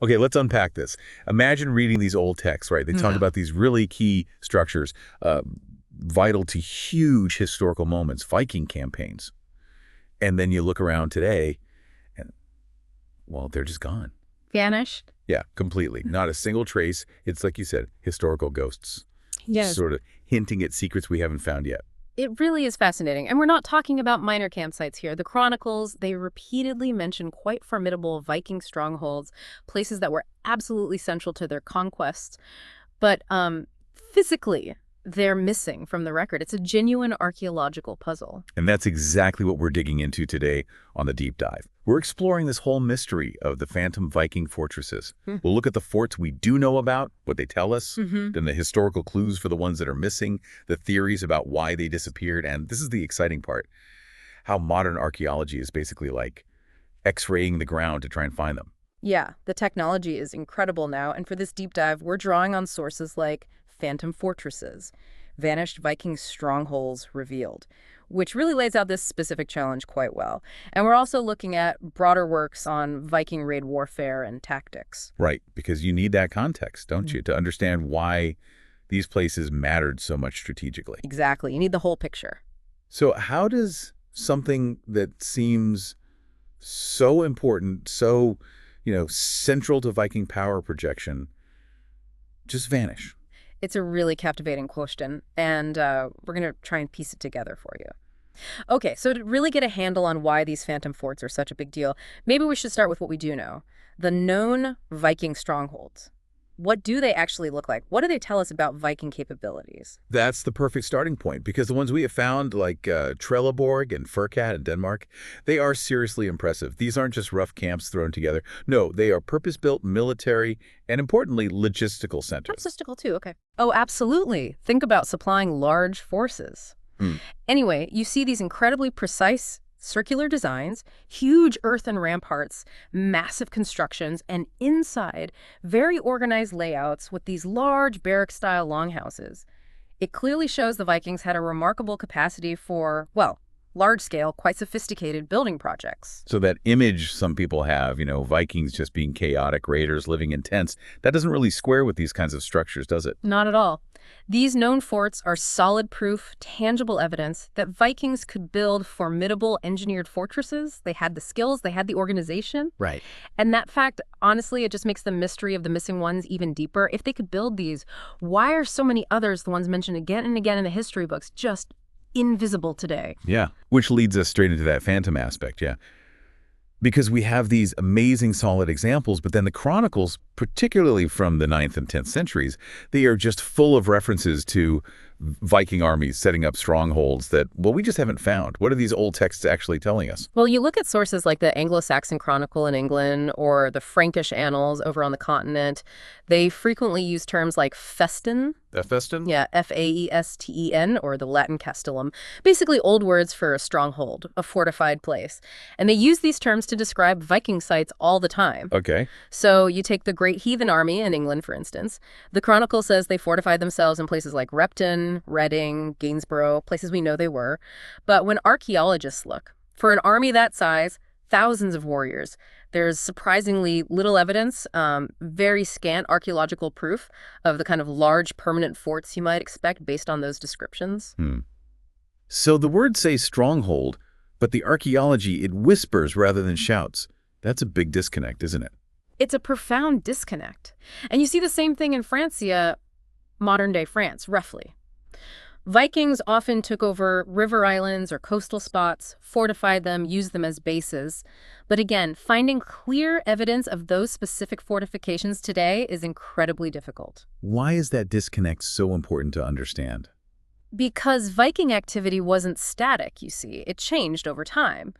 Okay, let's unpack this. Imagine reading these old texts, right? They talk about these really key structures, vital to huge historical moments, Viking campaigns. And then you look around today and, well, they're just gone. Vanished? Yeah, completely. Not a single trace. It's like you said, historical ghosts. Yes. Sort of hinting at secrets we haven't found yet. It really is fascinating. And we're not talking about minor campsites here. The chronicles, they repeatedly mention quite formidable Viking strongholds, places that were absolutely central to their conquests. But physically, they're missing from the record. It's a genuine archaeological puzzle. And that's exactly what we're digging into today on the deep dive. We're exploring this whole mystery of the phantom Viking fortresses. We'll look at the forts we do know about, what they tell us, then the historical clues for the ones that are missing, the theories about why they disappeared, and this is the exciting part, how modern archaeology is basically like X-raying the ground to try and find them. Yeah, the technology is incredible now, and for this deep dive, we're drawing on sources like phantom fortresses, vanished Viking strongholds revealed, which really lays out this specific challenge quite well. And we're also looking at broader works on Viking raid warfare and tactics. Right, because you need that context, don't you, to understand why these places mattered so much strategically. Exactly. You need the whole picture. So how does something that seems so important, so, central to Viking power projection just vanish? It's a really captivating question, and we're going to try and piece it together for you. Okay, so to really get a handle on why these phantom forts are such a big deal, maybe we should start with what we do know. The known Viking strongholds. What do they actually look like? What do they tell us about Viking capabilities? That's the perfect starting point, because the ones we have found, like Trelleborg and Furkat in Denmark, they are seriously impressive. These aren't just rough camps thrown together. No, they are purpose-built military and, importantly, logistical centers. Logistical, too, okay. Oh, absolutely. Think about supplying large forces. Anyway, you see these incredibly precise circular designs, huge earthen ramparts, massive constructions, and inside, very organized layouts with these large barrack-style longhouses. It clearly shows the Vikings had a remarkable capacity for, well, large-scale, quite sophisticated building projects. So that image some people have, Vikings just being chaotic raiders living in tents, that doesn't really square with these kinds of structures, does it? Not at all. These known forts are solid proof, tangible evidence that Vikings could build formidable engineered fortresses. They had the skills, they had the organization. Right. And that fact, honestly, it just makes the mystery of the missing ones even deeper. If they could build these, why are so many others, the ones mentioned again and again in the history books, just invisible today? Yeah, which leads us straight into that phantom aspect, yeah. Because we have these amazing solid examples, but then the chronicles, particularly from the 9th and 10th centuries, they are just full of references to Viking armies setting up strongholds that, well, we just haven't found. What are these old texts actually telling us? Well, you look at sources like the Anglo-Saxon Chronicle in England or the Frankish Annals over on the continent. They frequently use terms like festen. Festen? Yeah, F-A-E-S-T-E-N, or the Latin castellum. Basically old words for a stronghold, a fortified place. And they use these terms to describe Viking sites all the time. Okay. So you take the Great Heathen Army in England, for instance. The Chronicle says they fortified themselves in places like Repton, Reading, Gainsborough, places we know they were. But when archaeologists look, for an army that size, thousands of warriors, there's surprisingly little evidence, very scant archaeological proof of the kind of large permanent forts you might expect based on those descriptions. So the words say stronghold, but the archaeology, it whispers rather than shouts. That's a big disconnect, isn't it? It's a profound disconnect. And you see the same thing in Francia, modern-day France, roughly. Vikings often took over river islands or coastal spots, fortified them, used them as bases. But again, finding clear evidence of those specific fortifications today is incredibly difficult. Why is that disconnect so important to understand? Because Viking activity wasn't static, you see. It changed over time.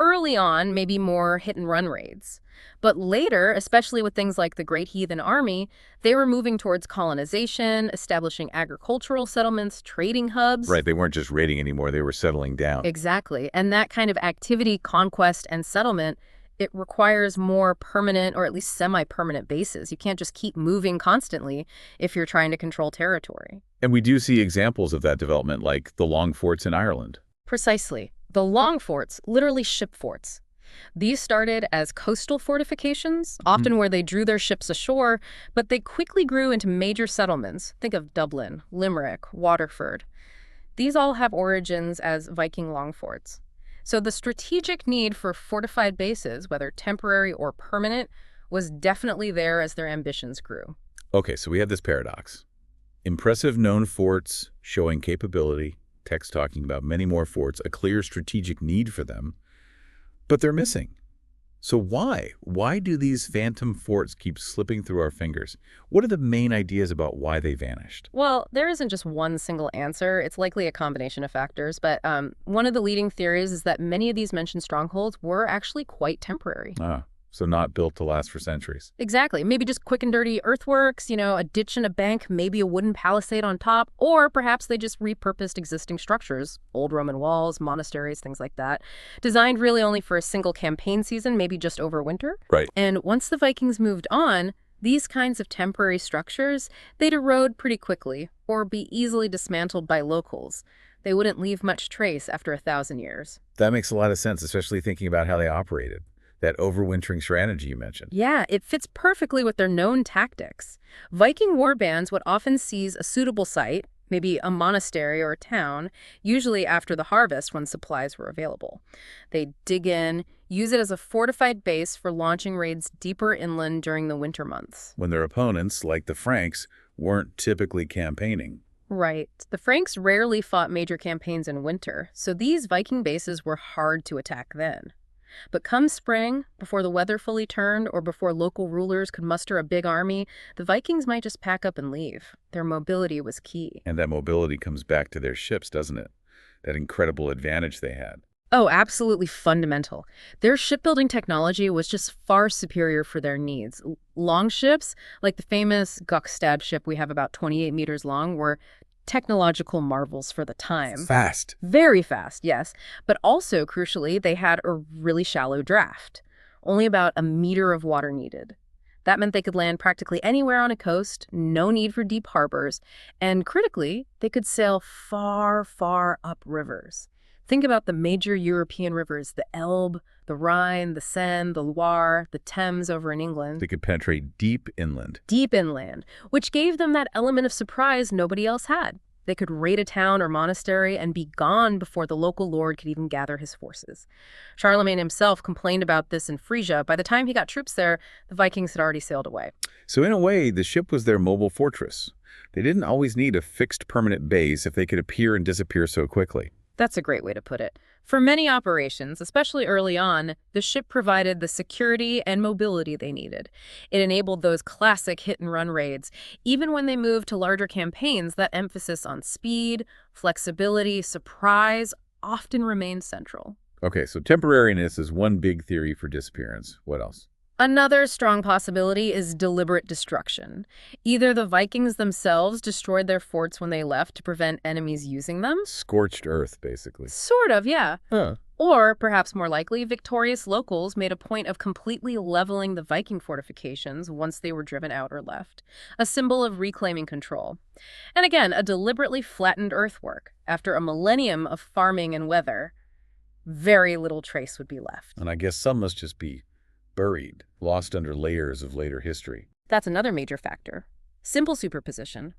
Early on, maybe more hit-and-run raids. But later, especially with things like the Great Heathen Army, they were moving towards colonization, establishing agricultural settlements, trading hubs. Right, they weren't just raiding anymore, they were settling down. Exactly. And that kind of activity, conquest, and settlement, it requires more permanent or at least semi-permanent bases. You can't just keep moving constantly if you're trying to control territory. And we do see examples of that development, like the long forts in Ireland. Precisely. The long forts, literally ship forts. These started as coastal fortifications, often where they drew their ships ashore, but they quickly grew into major settlements. Think of Dublin, Limerick, Waterford. These all have origins as Viking long forts. So the strategic need for fortified bases, whether temporary or permanent, was definitely there as their ambitions grew. Okay, so we have this paradox. Impressive known forts showing capability, text talking about many more forts, a clear strategic need for them, but they're missing. So why? Why do these phantom forts keep slipping through our fingers? What are the main ideas about why they vanished? Well, there isn't just one single answer. It's likely a combination of factors, but one of the leading theories is that many of these mentioned strongholds were actually quite temporary. So not built to last for centuries. Exactly. Maybe just quick and dirty earthworks, a ditch and a bank, maybe a wooden palisade on top, or perhaps they just repurposed existing structures, old Roman walls, monasteries, things like that, designed really only for a single campaign season, maybe just over winter. Right. And once the Vikings moved on, these kinds of temporary structures, they'd erode pretty quickly or be easily dismantled by locals. They wouldn't leave much trace after 1,000 years. That makes a lot of sense, especially thinking about how they operated. That overwintering strategy you mentioned. Yeah, it fits perfectly with their known tactics. Viking warbands would often seize a suitable site, maybe a monastery or a town, usually after the harvest when supplies were available. They'd dig in, use it as a fortified base for launching raids deeper inland during the winter months. When their opponents, like the Franks, weren't typically campaigning. Right. The Franks rarely fought major campaigns in winter, so these Viking bases were hard to attack then. But come spring, before the weather fully turned or before local rulers could muster a big army, the Vikings might just pack up and leave. Their mobility was key. And that mobility comes back to their ships, doesn't it? That incredible advantage they had. Oh, absolutely fundamental. Their shipbuilding technology was just far superior for their needs. Long ships, like the famous Gokstad ship we have about 28 meters long, were technological marvels for the time. Fast. Very fast, yes. But also, crucially, they had a really shallow draft. Only about a meter of water needed. That meant they could land practically anywhere on a coast, no need for deep harbors, and critically, they could sail far, far up rivers. Think about the major European rivers, the Elbe, the Rhine, the Seine, the Loire, the Thames over in England. They could penetrate deep inland. Deep inland, which gave them that element of surprise nobody else had. They could raid a town or monastery and be gone before the local lord could even gather his forces. Charlemagne himself complained about this in Frisia. By the time he got troops there, the Vikings had already sailed away. So in a way, the ship was their mobile fortress. They didn't always need a fixed permanent base if they could appear and disappear so quickly. That's a great way to put it. For many operations, especially early on, the ship provided the security and mobility they needed. It enabled those classic hit-and-run raids. Even when they moved to larger campaigns, that emphasis on speed, flexibility, surprise often remained central. Okay, so temporariness is one big theory for disappearance. What else? Another strong possibility is deliberate destruction. Either the Vikings themselves destroyed their forts when they left to prevent enemies using them. Scorched earth, basically. Sort of, yeah. Huh. Or, perhaps more likely, victorious locals made a point of completely leveling the Viking fortifications once they were driven out or left, a symbol of reclaiming control. And again, a deliberately flattened earthwork. After a millennium of farming and weather, very little trace would be left. And I guess some must just be buried, lost under layers of later history. That's another major factor. Simple superposition.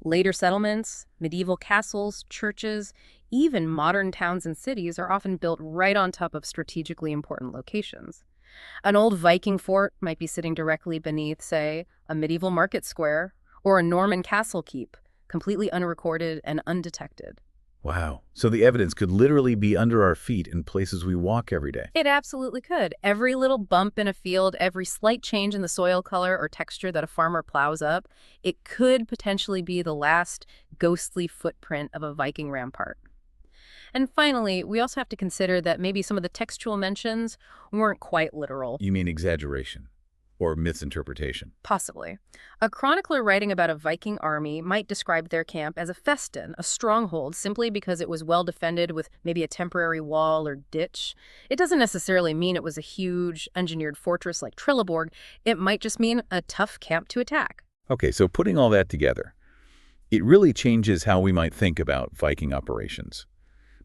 Later settlements, medieval castles, churches, even modern towns and cities are often built right on top of strategically important locations. An old Viking fort might be sitting directly beneath, say, a medieval market square or a Norman castle keep, completely unrecorded and undetected. Wow. So the evidence could literally be under our feet in places we walk every day. It absolutely could. Every little bump in a field, every slight change in the soil color or texture that a farmer plows up, it could potentially be the last ghostly footprint of a Viking rampart. And finally, we also have to consider that maybe some of the textual mentions weren't quite literal. You mean exaggeration or misinterpretation? Possibly. A chronicler writing about a Viking army might describe their camp as a festin, a stronghold, simply because it was well defended with maybe a temporary wall or ditch. It doesn't necessarily mean it was a huge, engineered fortress like Trelleborg. It might just mean a tough camp to attack. Okay, so putting all that together, it really changes how we might think about Viking operations.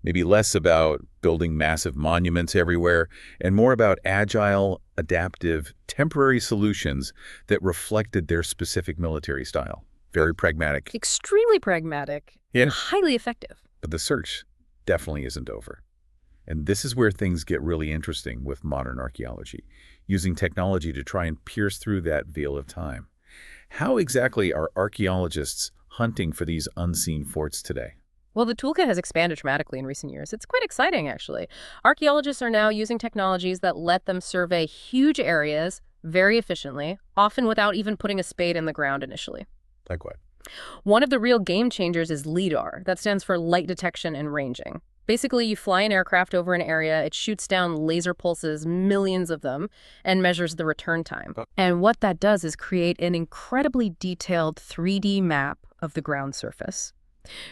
Maybe less about building massive monuments everywhere, and more about agile, adaptive, temporary solutions that reflected their specific military style. Very pragmatic. Extremely pragmatic. Yeah. Highly effective. But the search definitely isn't over. And this is where things get really interesting with modern archaeology, using technology to try and pierce through that veil of time. How exactly are archaeologists hunting for these unseen forts today? Well, the toolkit has expanded dramatically in recent years. It's quite exciting, actually. Archaeologists are now using technologies that let them survey huge areas very efficiently, often without even putting a spade in the ground initially. Like what? One of the real game changers is LiDAR. That stands for light detection and ranging. Basically, you fly an aircraft over an area, it shoots down laser pulses, millions of them, and measures the return time. And what that does is create an incredibly detailed 3D map of the ground surface.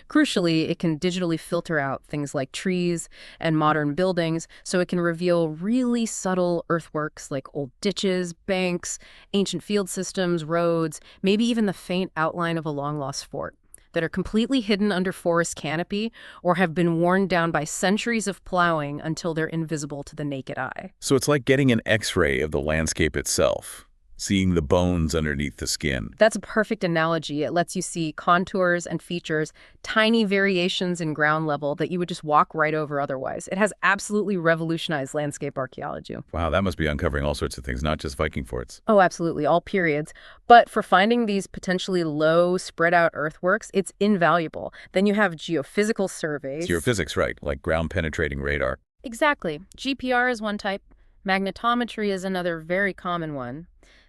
Crucially, it can digitally filter out things like trees and modern buildings, so it can reveal really subtle earthworks like old ditches, banks, ancient field systems, roads, maybe even the faint outline of a long-lost fort that are completely hidden under forest canopy or have been worn down by centuries of plowing until they're invisible to the naked eye. So it's like getting an X-ray of the landscape itself, seeing the bones underneath the skin. That's a perfect analogy. It lets you see contours and features, tiny variations in ground level that you would just walk right over otherwise. It has absolutely revolutionized landscape archaeology. Wow, that must be uncovering all sorts of things, not just Viking forts. Oh, absolutely, all periods. But for finding these potentially low, spread-out earthworks, it's invaluable. Then you have geophysical surveys. Geophysics, right, like ground-penetrating radar. Exactly. GPR is one type. Magnetometry is another very common one.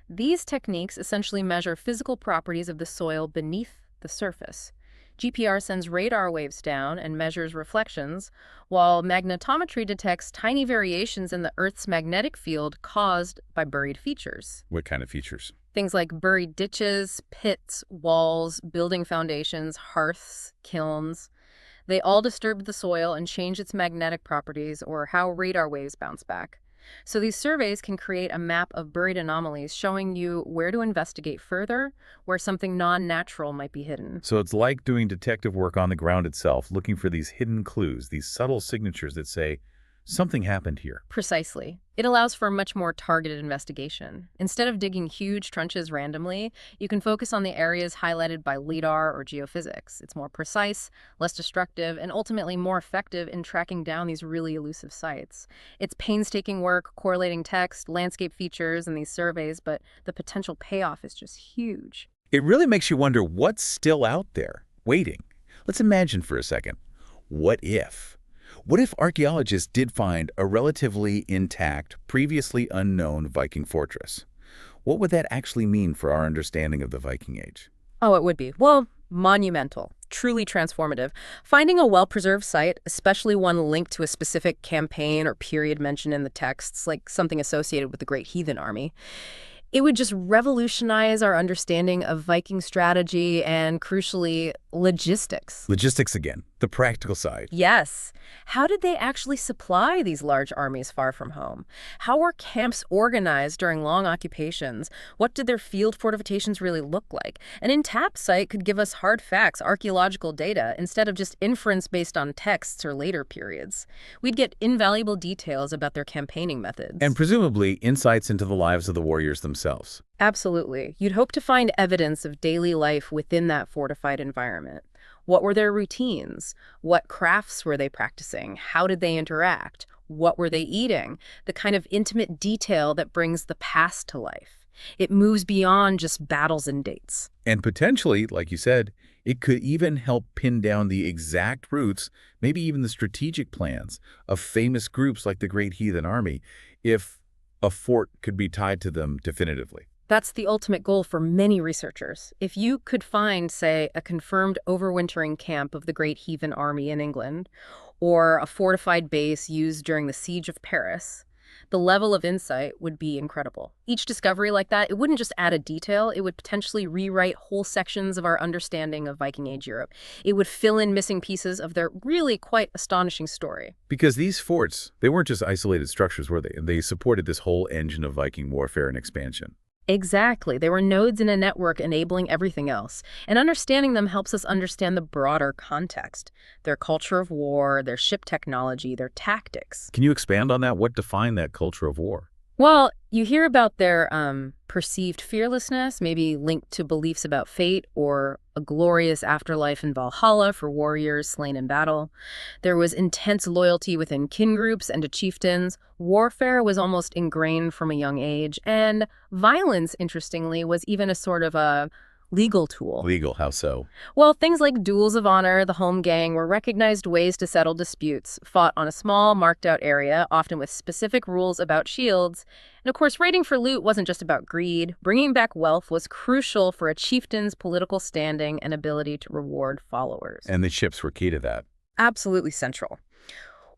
These techniques essentially measure physical properties of the soil beneath the surface. GPR sends radar waves down and measures reflections, while magnetometry detects tiny variations in the Earth's magnetic field caused by buried features. What kind of features? Things like buried ditches, pits, walls, building foundations, hearths, kilns. They all disturb the soil and change its magnetic properties or how radar waves bounce back. So these surveys can create a map of buried anomalies showing you where to investigate further, where something non-natural might be hidden. So it's like doing detective work on the ground itself, looking for these hidden clues, these subtle signatures that say, something happened here. Precisely. It allows for a much more targeted investigation. Instead of digging huge trenches randomly, you can focus on the areas highlighted by LiDAR or geophysics. It's more precise, less destructive, and ultimately more effective in tracking down these really elusive sites. It's painstaking work, correlating text, landscape features in these surveys, but the potential payoff is just huge. It really makes you wonder what's still out there, waiting. Let's imagine for a second. What if? What if archaeologists did find a relatively intact, previously unknown Viking fortress? What would that actually mean for our understanding of the Viking Age? Oh, it would be. Well, monumental, truly transformative. Finding a well-preserved site, especially one linked to a specific campaign or period mentioned in the texts, like something associated with the Great Heathen Army, it would just revolutionize our understanding of Viking strategy and, crucially, logistics. Logistics again, the practical side. Yes. How did they actually supply these large armies far from home? How were camps organized during long occupations? What did their field fortifications really look like? An intact site could give us hard facts, archaeological data, instead of just inference based on texts or later periods. We'd get invaluable details about their campaigning methods. And presumably insights into the lives of the warriors themselves. Absolutely. You'd hope to find evidence of daily life within that fortified environment. What were their routines? What crafts were they practicing? How did they interact? What were they eating? The kind of intimate detail that brings the past to life. It moves beyond just battles and dates. And potentially, like you said, it could even help pin down the exact routes, maybe even the strategic plans of famous groups like the Great Heathen Army, if a fort could be tied to them definitively. That's the ultimate goal for many researchers. If you could find, say, a confirmed overwintering camp of the Great Heathen Army in England, or a fortified base used during the Siege of Paris, the level of insight would be incredible. Each discovery like that, it wouldn't just add a detail, it would potentially rewrite whole sections of our understanding of Viking Age Europe. It would fill in missing pieces of their really quite astonishing story. Because these forts, they weren't just isolated structures, were they? They supported this whole engine of Viking warfare and expansion. Exactly. They were nodes in a network enabling everything else. And understanding them helps us understand the broader context, their culture of war, their ship technology, their tactics. Can you expand on that? What defined that culture of war? Well, you hear about their perceived fearlessness, maybe linked to beliefs about fate or a glorious afterlife in Valhalla for warriors slain in battle. There was intense loyalty within kin groups and to chieftains. Warfare was almost ingrained from a young age. And violence, interestingly, was even a sort of a legal tool. Legal, how so? Well, things like duels of honor, the home gang, were recognized ways to settle disputes, fought on a small, marked-out area, often with specific rules about shields. And of course, raiding for loot wasn't just about greed. Bringing back wealth was crucial for a chieftain's political standing and ability to reward followers. And the ships were key to that. Absolutely central.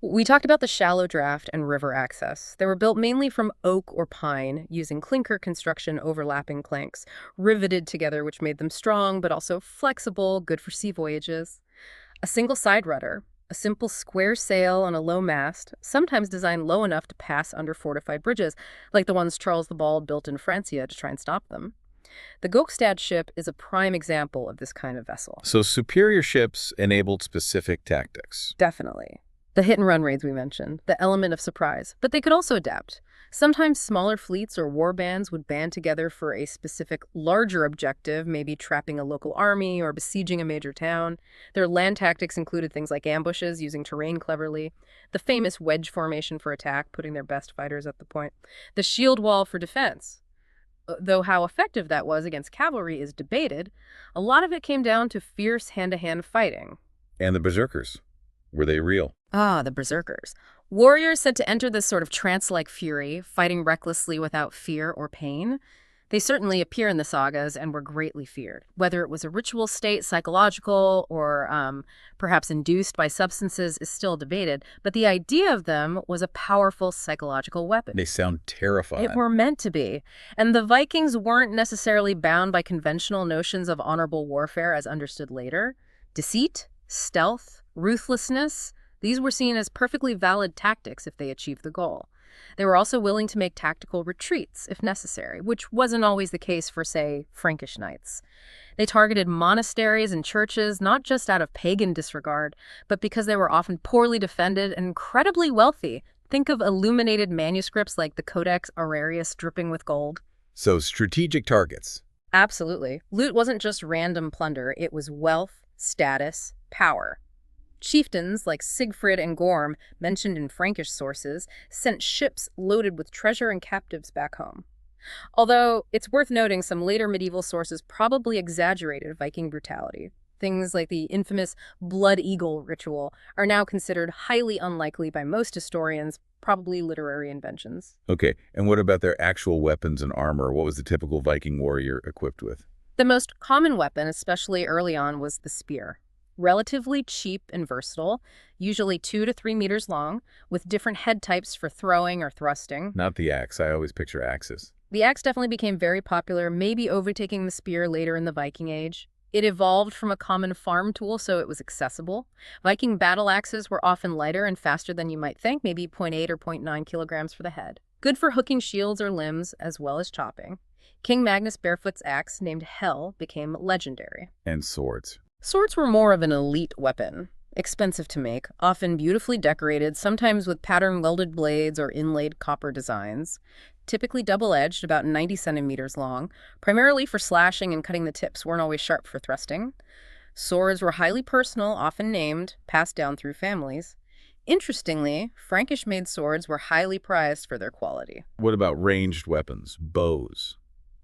We talked about the shallow draft and river access. They were built mainly from oak or pine, using clinker construction overlapping planks, riveted together, which made them strong but also flexible, good for sea voyages. A single side rudder, a simple square sail on a low mast, sometimes designed low enough to pass under fortified bridges, like the ones Charles the Bald built in Francia to try and stop them. The Gokstad ship is a prime example of this kind of vessel. So superior ships enabled specific tactics. Definitely. The hit-and-run raids we mentioned, the element of surprise. But they could also adapt. Sometimes smaller fleets or war bands would band together for a specific larger objective, maybe trapping a local army or besieging a major town. Their land tactics included things like ambushes, using terrain cleverly, the famous wedge formation for attack, putting their best fighters at the point, the shield wall for defense. Though how effective that was against cavalry is debated, a lot of it came down to fierce hand-to-hand fighting. And the berserkers, were they real? Ah, the berserkers. Warriors said to enter this sort of trance-like fury, fighting recklessly without fear or pain. They certainly appear in the sagas and were greatly feared. Whether it was a ritual state, psychological, or perhaps induced by substances is still debated, but the idea of them was a powerful psychological weapon. They sound terrifying. It were meant to be. And the Vikings weren't necessarily bound by conventional notions of honorable warfare as understood later. Deceit, stealth, ruthlessness, these were seen as perfectly valid tactics if they achieved the goal. They were also willing to make tactical retreats if necessary, which wasn't always the case for, say, Frankish knights. They targeted monasteries and churches not just out of pagan disregard, but because they were often poorly defended and incredibly wealthy. Think of illuminated manuscripts like the Codex Aurelius dripping with gold. So strategic targets. Absolutely. Loot wasn't just random plunder, it was wealth, status, power. Chieftains like Siegfried and Gorm, mentioned in Frankish sources, sent ships loaded with treasure and captives back home. Although, it's worth noting some later medieval sources probably exaggerated Viking brutality. Things like the infamous Blood Eagle ritual are now considered highly unlikely by most historians, probably literary inventions. Okay, and what about their actual weapons and armor? What was the typical Viking warrior equipped with? The most common weapon, especially early on, was the spear. Relatively cheap and versatile, usually 2 to 3 meters long, with different head types for throwing or thrusting. Not the axe. I always picture axes. The axe definitely became very popular, maybe overtaking the spear later in the Viking Age. It evolved from a common farm tool, so it was accessible. Viking battle axes were often lighter and faster than you might think, maybe 0.8 or 0.9 kilograms for the head. Good for hooking shields or limbs, as well as chopping. King Magnus Barefoot's axe, named Hel, became legendary. And swords. Swords were more of an elite weapon, expensive to make, often beautifully decorated, sometimes with pattern-welded blades or inlaid copper designs, typically double-edged, about 90 centimeters long, primarily for slashing and cutting. The tips weren't always sharp for thrusting. Swords were highly personal, often named, passed down through families. Interestingly, Frankish-made swords were highly prized for their quality. What about ranged weapons, bows?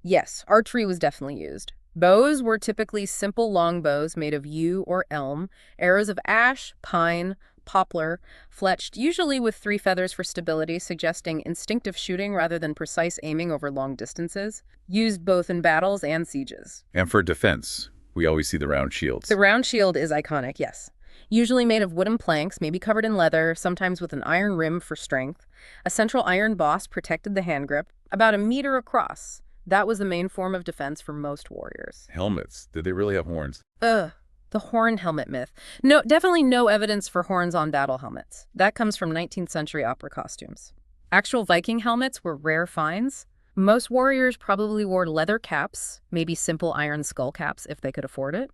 Yes, archery was definitely used. Bows were typically simple long bows made of yew or elm, arrows of ash, pine, poplar, fletched usually with 3 feathers for stability, suggesting instinctive shooting rather than precise aiming over long distances, used both in battles and sieges. And for defense, we always see the round shields. The round shield is iconic, yes. Usually made of wooden planks, maybe covered in leather, sometimes with an iron rim for strength. A central iron boss protected the hand grip, about 1 meter across. That was the main form of defense for most warriors. Helmets. Did they really have horns? The horn helmet myth. No, definitely no evidence for horns on battle helmets. That comes from 19th century opera costumes. Actual Viking helmets were rare finds. Most warriors probably wore leather caps, maybe simple iron skull caps if they could afford it.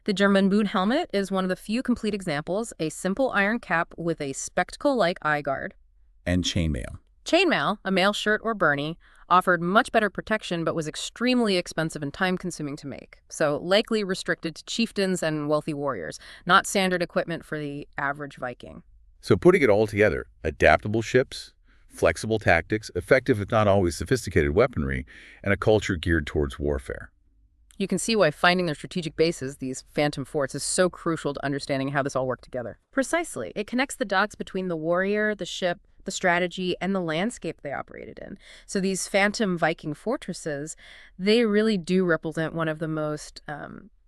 The German boot helmet is one of the few complete examples, a simple iron cap with a spectacle-like eye guard. And chainmail. Chainmail, a mail shirt or byrnie, offered much better protection but was extremely expensive and time-consuming to make, so likely restricted to chieftains and wealthy warriors, not standard equipment for the average Viking. So putting it all together, adaptable ships, flexible tactics, effective if not always sophisticated weaponry, and a culture geared towards warfare. You can see why finding their strategic bases, these phantom forts, is so crucial to understanding how this all worked together. Precisely. It connects the dots between the warrior, the ship, the strategy, and the landscape they operated in. So these phantom Viking fortresses, they really do represent one of the most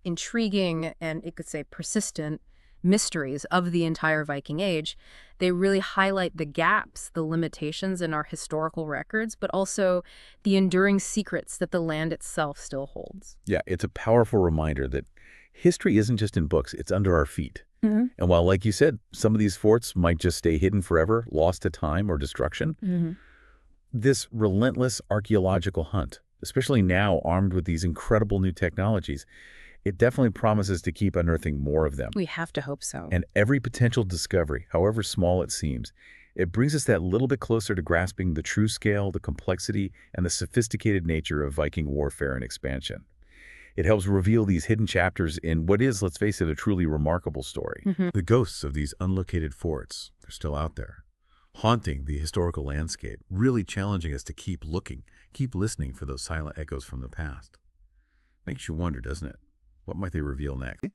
intriguing and, you could say, persistent mysteries of the entire Viking Age. They really highlight the gaps, the limitations in our historical records, but also the enduring secrets that the land itself still holds. Yeah, it's a powerful reminder that history isn't just in books, it's under our feet. Mm-hmm. And while, like you said, some of these forts might just stay hidden forever, lost to time or destruction, Mm-hmm. this relentless archaeological hunt, especially now armed with these incredible new technologies, it definitely promises to keep unearthing more of them. We have to hope so. And every potential discovery, however small it seems, it brings us that little bit closer to grasping the true scale, the complexity, and the sophisticated nature of Viking warfare and expansion. It helps reveal these hidden chapters in what is, let's face it, a truly remarkable story. Mm-hmm. The ghosts of these unlocated forts, they're still out there, haunting the historical landscape, really challenging us to keep looking, keep listening for those silent echoes from the past. Makes you wonder, doesn't it? What might they reveal next?